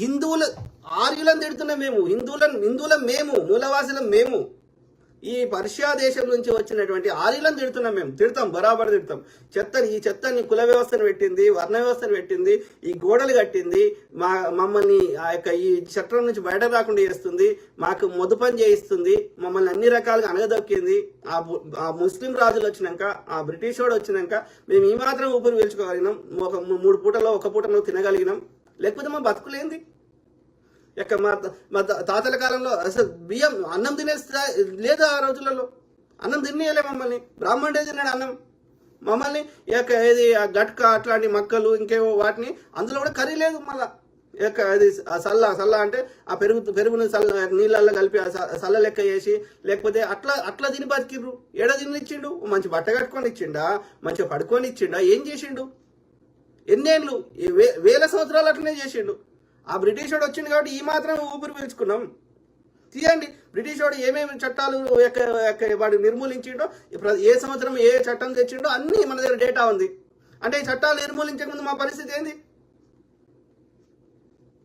హిందువులు ఆర్యులను తిడుతున్నాం మేము, హిందువులం మేము, మూలవాసులం మేము. ఈ పర్షియా దేశం నుంచి వచ్చినటువంటి ఆర్యులను తిడుతున్నాం మేము, తిడతాం, బరాబర్ తిడతాం. ఈ చెత్తని కుల వ్యవస్థను పెట్టింది, వర్ణ వ్యవస్థను పెట్టింది, ఈ గోడలు కట్టింది, మమ్మల్ని ఆ యొక్క ఈ చట్టం నుంచి బయట రాకుండా చేస్తుంది, మాకు మొద్దు పని చేయిస్తుంది, మమ్మల్ని అన్ని రకాలుగా అనగదొక్కింది. ఆ ముస్లిం రాజులు వచ్చినాక, ఆ బ్రిటిష్ వాడు వచ్చినాక మేము ఈ మాత్రం ఊపిరి పీల్చుకోగలిగినాం, 3 పూటలో 1 పూటలో తినగలిగినాం. లేకపోతే మా బతుకులేంది? మా తాతల కాలంలో అసలు బియ్యం అన్నం తినే లేదు. ఆ రోజులలో అన్నం తినేయలే మమ్మల్ని. బ్రాహ్మణుడే తిన్నాడు అన్నం. మమ్మల్ని ఏది గట్క అట్లాంటి మక్కలు ఇంకేవో వాటిని, అందులో కూడా కర్రీ లేదు. మళ్ళా అది సల్ల అంటే ఆ పెరుగుని నీళ్ళల్లో కలిపి సల్ల లెక్క చేసి, లేకపోతే అట్లా తిని బతికిర్రు. ఏడ తినిచ్చిండు? మంచి బట్ట కట్టుకొని ఇచ్చిండా? మంచిగా పడుకొని ఇచ్చిండా? ఏం చేసిండు? ఎన్నేళ్ళు, వేల సంవత్సరాలు అట్లనే చేసిండు. ఆ బ్రిటిష్ వాడు వచ్చింది కాబట్టి ఈ మాత్రం ఊపిరి పీల్చుకున్నాం. తీయండి, బ్రిటిష్ వాడు ఏమేమి చట్టాలు వాడు నిర్మూలించిండో, ఏ సంవత్సరం ఏ చట్టం తెచ్చిండో అన్నీ మన దగ్గర డేటా ఉంది. అంటే ఈ చట్టాలు నిర్మూలించక ముందు మా పరిస్థితి ఏంది?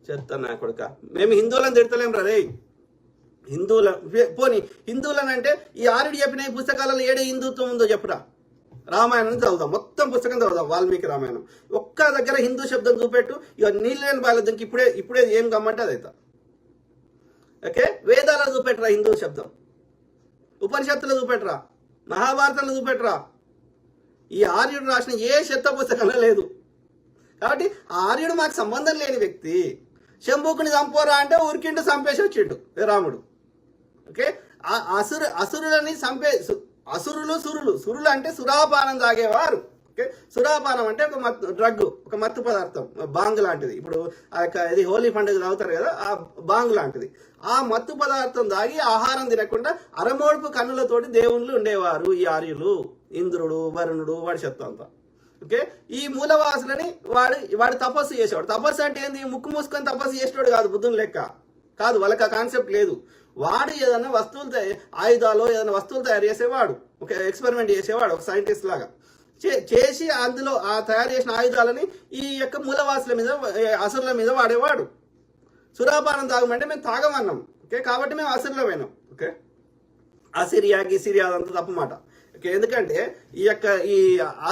చెప్తాను నా కొడుక. మేము హిందువులను తిడతలేం రే. హిందువులను అంటే ఈ ఆర్యుడు చెప్పిన ఈ పుస్తకాలలో ఏడే హిందుత్వం ఉందో చెప్పురా. రామాయణం చదువుదాం, మొత్తం పుస్తకం చదువుదాం, వాల్మీకి రామాయణం. ఒక్క దగ్గర హిందూ శబ్దం చూపెట్టు. ఇక నీళ్ళు లేని బాలద్దానికి ఇప్పుడే ఏం గమ్మంటే అదైతా. ఓకే, వేదాలలో చూపెట్టరా హిందూ శబ్దం, ఉపనిషత్తులు చూపెట్టరా, మహాభారతంలో చూపెట్టరా. ఈ ఆర్యుడు రాసిన ఏ శబ్ద పుస్తకంలో లేదు. కాబట్టి ఆర్యుడు మాకు సంబంధం లేని వ్యక్తి. శంభుకుని చంపోరా అంటే ఉరికిండు, చంపేసి వచ్చిండు రాముడు. ఓకే, అసురులని సురులు అంటే సురాపానం తాగేవారు. ఓకే, సురాపానం అంటే ఒక డ్రగ్, ఒక మత్తు పదార్థం, బాంగ్ లాంటిది. ఇప్పుడు ఇది హోలీ పండుగ తాగుతారు కదా, ఆ బాంగ్ లాంటిది. ఆ మత్తు పదార్థం తాగి ఆహారం తినకుండా అరమోడుపు కన్నులతోటి దేవుళ్ళు ఉండేవారు ఈ ఆర్యులు. ఇంద్రుడు, వరుణుడు, వాడి శత్రు అంతా. ఓకే, ఈ మూలవాసులని వాడు తపస్సు చేసేవాడు. తపస్సు అంటే ఏంది? ముక్కు మూసుకొని తపస్సు చేసేవాడు కాదు, బుద్ధుని లెక్క కాదు. వాళ్ళకి ఆ కాన్సెప్ట్ లేదు. వాడు ఏదైనా వస్తువులు ఆయుధాలు ఏదైనా వస్తువులు తయారు చేసేవాడు, ఒక ఎక్స్పెరిమెంట్ చేసేవాడు, ఒక సైంటిస్ట్ లాగా చేసి అందులో ఆ తయారు చేసిన ఆయుధాలని ఈ యొక్క మూలవాసుల మీద, అసురుల మీద వాడేవాడు. సురాపానం తాగమంటే మేము తాగమన్నాం. ఓకే, కాబట్టి మేము అసురులో పోయినాం. ఓకే, అసిరియా అదంతా తప్పమాట. ఓకే, ఎందుకంటే ఈ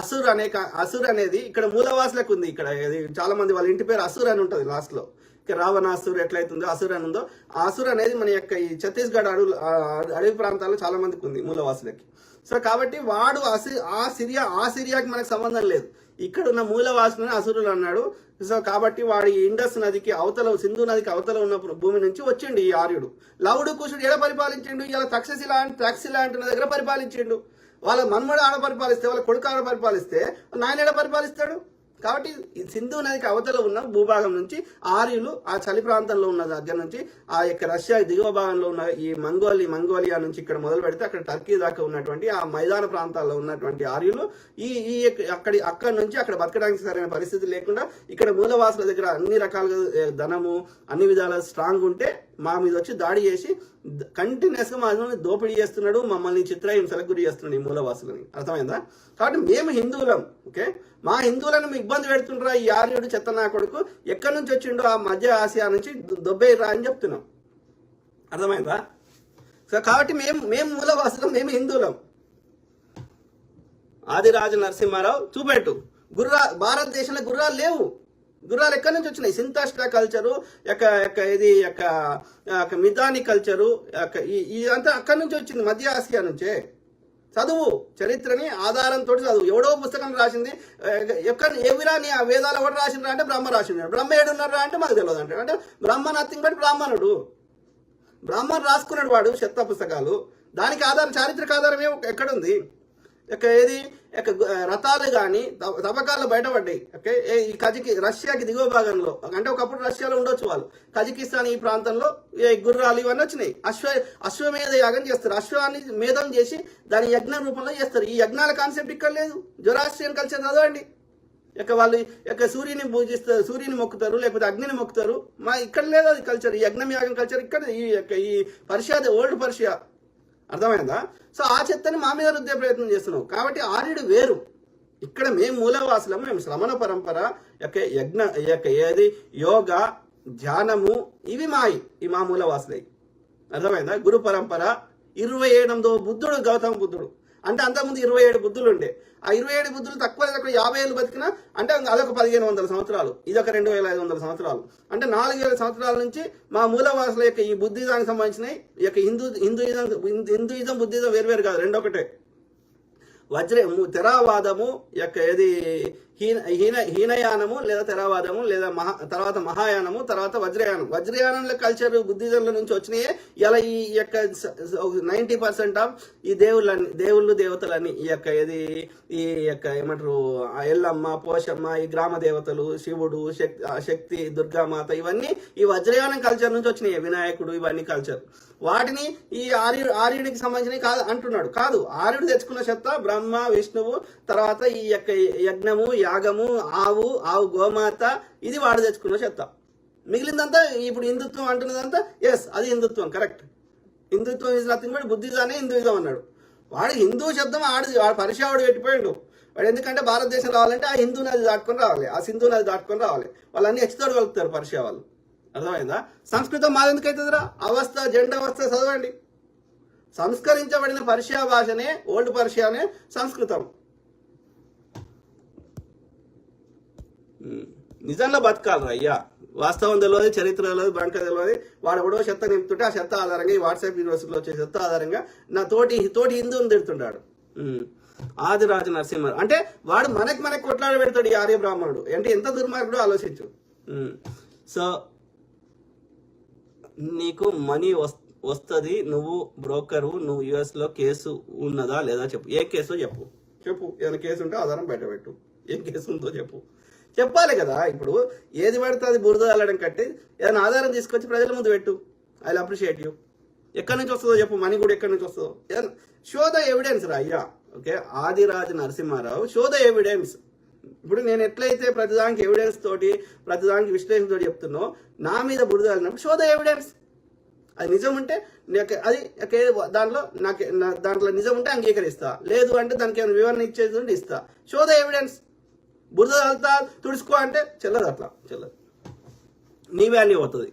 అసుర్ అనేది ఇక్కడ మూలవాసులకు ఉంది. ఇక్కడ చాలా మంది వాళ్ళ ఇంటి పేరు అసుర్ అని ఉంటుంది లాస్ట్లో. రావణాసురు ఎట్లయితుందో అసురు అని ఉందో, ఆ అసురు అనేది మన యొక్క ఈ ఛత్తీస్గఢ్ అడవి ప్రాంతాల్లో చాలా మందికి ఉంది మూలవాసులకి. సో కాబట్టి వాడు ఆ సిరియాకి మనకు సంబంధం లేదు. ఇక్కడ ఉన్న మూలవాసులని అసురులు అన్నాడు. సో కాబట్టి వాడు ఈ ఇండస్ నదికి అవతల, సింధు నదికి అవతల ఉన్న భూమి నుంచి వచ్చిండు ఈ ఆర్యుడు. లవుడు కుషుడు ఎడ పరిపాలించిండు? ఇలా తక్షశిల అంటున్న దగ్గర పరిపాలించిండు. వాళ్ళ మన్మడు ఆడ పరిపాలిస్తే, వాళ్ళ కొడుకు ఆడ పరిపాలిస్తే నాయన ఎడ పరిపాలిస్తాడు? కాబట్టి సింధు నదికి అవతల ఉన్న భూభాగం నుంచి ఆర్యులు ఆ చలి ప్రాంతంలో ఉన్న దగ్గర నుంచి ఆ యొక్క రష్యా దిగువ భాగంలో ఉన్న ఈ మంగోలియా నుంచి ఇక్కడ మొదలు పెడితే అక్కడ టర్కీ దాకా ఉన్నటువంటి ఆ మైదాన ప్రాంతాల్లో ఉన్నటువంటి ఆర్యులు అక్కడి నుంచి అక్కడ బతకడానికి సరైన పరిస్థితి లేకుండా ఇక్కడ మూలవాసుల దగ్గర అన్ని రకాలుగా ధనము అన్ని విధాల స్ట్రాంగ్ ఉంటే మా మీద వచ్చి దాడి చేసి కంటిన్యూస్ గా మా దోపిడీ చేస్తున్నాడు, మమ్మల్ని చిత్రహింసలకు గురి చేస్తున్నాడు ఈ మూలవాసులని. అర్థమైందా? కాబట్టి మేము హిందువులం. ఓకే, మా హిందువులను ఇబ్బంది పెడుతుండ్రా ఈ ఆర్యుడు చెత్త నా కొడుకు. ఎక్కడి నుంచి వచ్చిండో ఆ మధ్య ఆసియా నుంచి దొబ్బేరా అని చెప్తున్నాం. అర్థమైందా? సో కాబట్టి మేము మూలవాసులం, మేము హిందువులం. ఆదిరాజు నరసింహారావు చూపెట్టు. భారతదేశంలో గుర్రాలు లేవు. గుర్రాలు ఎక్కడి నుంచి వచ్చినాయి? సింతాష్ట్రా కల్చరు, మిదాని కల్చరు, ఇదంతా అక్కడి నుంచి వచ్చింది, మధ్య ఆసియా నుంచే. చదువు, చరిత్రని ఆధారంతో చదువు. ఎవడో పుస్తకం రాసింది ఏవిరాని ఆ వేదాలు ఎవరు రాసిండ్రా అంటే బ్రహ్మ రాసిండ్రా. బ్రహ్మ ఏడున్నారా అంటే మాకు తెలియదు అంటే బ్రహ్మ నథింగ్ బట్ బ్రాహ్మణుడు. బ్రాహ్మణుడు రాసుకున్నాడు వాడు శత పుస్తకాలు. దానికి చారిత్రక ఆధారం ఎక్కడుంది? రథాలు కానీ తవ్వకాల్లో బయటపడ్డాయి. ఓకే, ఈ రష్యాకి దిగువ భాగంలో, అంటే ఒకప్పుడు రష్యాలో ఉండొచ్చు వాళ్ళు, కజకిస్తాన్ ఈ ప్రాంతంలో గుర్రాలు ఇవన్నీ వచ్చినాయి. అశ్వమేధ యాగం చేస్తారు. అశ్వాన్ని మేధం చేసి దాని యజ్ఞ రూపంలో చేస్తారు. ఈ యజ్ఞాల కాన్సెప్ట్ ఇక్కడ లేదు. జొరాస్ట్రియన్ కల్చర్ చదవండి. వాళ్ళు సూర్యుని పూజిస్తారు, సూర్యుని మొక్కుతారు, లేకపోతే అగ్నిని మొక్కుతారు. ఇక్కడ లేదు అది కల్చర్. ఈ యజ్ఞం యాగం కల్చర్ ఇక్కడ ఈ పర్షియా, ఓల్డ్ పర్షియా. అర్థమైందా? సో ఆ చెత్తని మా మీద రుద్దే ప్రయత్నం చేస్తున్నావు. కాబట్టి ఆర్యుడు వేరు. ఇక్కడ మేము మూలవాసులం, మేము శ్రమణ పరంపర యొక్క యోగ ధ్యానము ఇవి ఈ మా మూలవాసులై. అర్థమైందా? గురు పరంపర 28వ బుద్ధుడు గౌతమ బుద్ధుడు. అంటే అంతకుముందు 27 బుద్ధులు ఉండే. ఆ 27 బుద్ధులు తక్కువ 50 ఏళ్ళు బతికినా అంటే అదొక 1500 సంవత్సరాలు, ఇదొక 2500 సంవత్సరాలు. అంటే 4000 సంవత్సరాల నుంచి మా మూలవాసుల యొక్క ఈ బుద్ధిజానికి సంబంధించినవి ఈ యొక్క హిందూయిజం బుద్ధిజం వేరువేరు కాదు, రెండొకటే. తెరావాదము యొక్క ఏది హీనయానము లేదా తెరావాదము లేదా తర్వాత మహాయానము, తర్వాత వజ్రయానంలో కల్చర్ బుద్ధిజంల నుంచి వచ్చినాయే. ఇలా ఈ యొక్క 90% ఆఫ్ ఈ దేవుళ్ళు దేవతలని ఈ యొక్క ఏమంటారు ఎల్లమ్మ, పోషమ్మ, ఈ గ్రామ దేవతలు, శివుడు, శక్తి, దుర్గామాత, ఇవన్నీ ఈ వజ్రయానం కల్చర్ నుంచి వచ్చినాయి. వినాయకుడు, ఇవన్నీ కల్చర్. వాటిని ఈ ఆర్యుడికి సంబంధించినవి కాదు అంటున్నాడు. కాదు, ఆర్యుడు తెచ్చుకున్న చెత్త బ్రహ్మ, విష్ణువు, తర్వాత ఈ యొక్క యజ్ఞము, యాగము, ఆవు గోమాత, ఇది వాడు తెచ్చుకున్న చెత్త. మిగిలిందంతా ఇప్పుడు హిందుత్వం అంటున్నదంతా ఎస్, అది హిందుత్వం, కరెక్ట్. హిందుత్వం ఈజ్ నథింగ్ బట్ బుద్ధిజానే హిందూయిజం అన్నాడు. వాడు హిందూ శబ్దం వాడు పరిశావుడు పెట్టిపోయాడు. వాడు ఎందుకంటే భారతదేశం రావాలంటే ఆ హిందూ నది దాటుకొని రావాలి, ఆ సింధు నది దాటుకొని రావాలి. వాళ్ళన్నీ హెచ్చుతోడు కలుపుతారు పర్షియా వాళ్ళు. అర్థమైందా? సంస్కృతం మాదెందుకైతుందిరా? అవస్థ జెండవస్థ చదవండి. సంస్కరించబడిన పర్షియా భాషనే, ఓల్డ్ పర్షియానే సంస్కృతం. నిజంగా బతకాలరా అయ్యా. వాస్తవం తెలియదు, చరిత్ర తెలియదు, బంక తెలియదు. వాడు ఎవడో చెత్త నింపుతుంటే ఆ చెత్త ఆధారంగా, ఈ వాట్సాప్ యూనివర్సిటీలో వచ్చే చెత్త ఆధారంగా నా తోటి హిందువుని తిడుతుంటాడు. ఆదిరాజు నరసింహ అంటే వాడు మనకి కొట్లాడి పెడతాడు ఈ ఆర్య బ్రాహ్మణుడు. అంటే ఎంత దుర్మార్గుడు ఆలోచించు. సో నీకు మనీ వస్తుంది, నువ్వు బ్రోకరు, నువ్వు US లో కేసు ఉన్నదా లేదా చెప్పు. ఏ కేసు చెప్పు. ఏదైనా కేసు ఉంటే ఆధారం బయట పెట్టు. ఏం కేసు ఉందో చెప్పాలి కదా. ఇప్పుడు ఏది పడితే అది బురద అల్లడం కట్టి ఏదైనా ఆధారం తీసుకొచ్చి ప్రజల ముందు పెట్టు. I will appreciate you. ఎక్కడి నుంచి వస్తుందో చెప్పు. మనీ కూడా ఎక్కడి నుంచి వస్తుందో షో ద ఎవిడెన్స్ రా అయ్యా. Okay, Adiraju Narasimharao show the evidence. ఇప్పుడు నేను ఎట్లయితే ప్రతిదానికి ఎవిడెన్స్ తోటి, ప్రతిదానికి విశ్లేషణ తోటి చెప్తున్నో, నా మీద బురద వెళ్ళినప్పుడు షో ద ఎవిడెన్స్. అది నిజం ఉంటే అది దాంట్లో నిజం ఉంటే అంగీకరిస్తా, లేదు అంటే దానికి ఏమైనా వివరణ ఇచ్చేది ఉంటే ఇస్తా. Show the evidence. బురద వెళ్తా తుడుచుకో అంటే చెల్లదు, అట్లా చెల్లదు. నీ వాల్యూ అవుతుంది.